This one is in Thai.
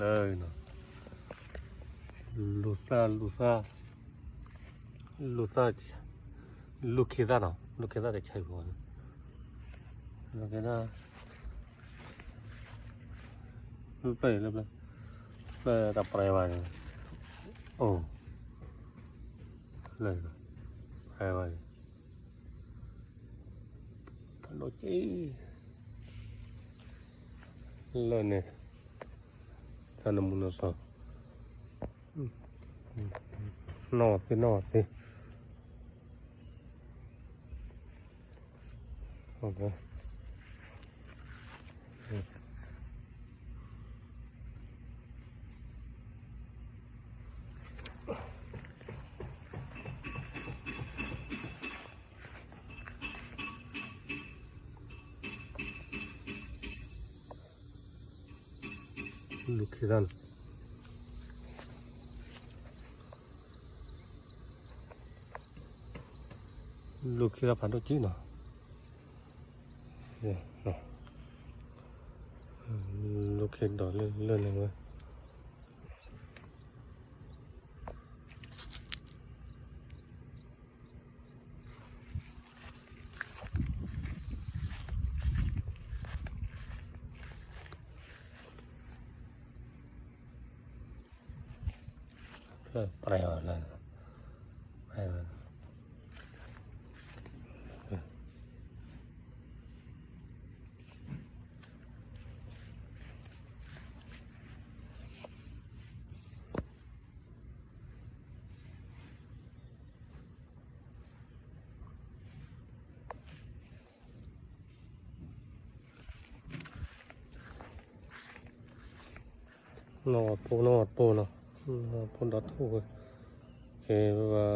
เลยเนาะลูซ่าลูซ่าลูซ่าลูคิดาเนาะลูคิดาได้ใช้บ่ลูคิดาลูไปแล้วไปตับไปไว้โอ้เลยไปไว้โอเคเลยเนี่ยท่านมุนสอบนอดสิโอเคลูกขี้ดันลูกขี้ดันผ่านตัวจีนเนาะเนี่ยเนาะลูกขี้ดอกเลื่อนเลยเว้ยไปอ่ะนั่นไปอ่ะนอดปูเนาะนอดปูดัดทูโอเคว่า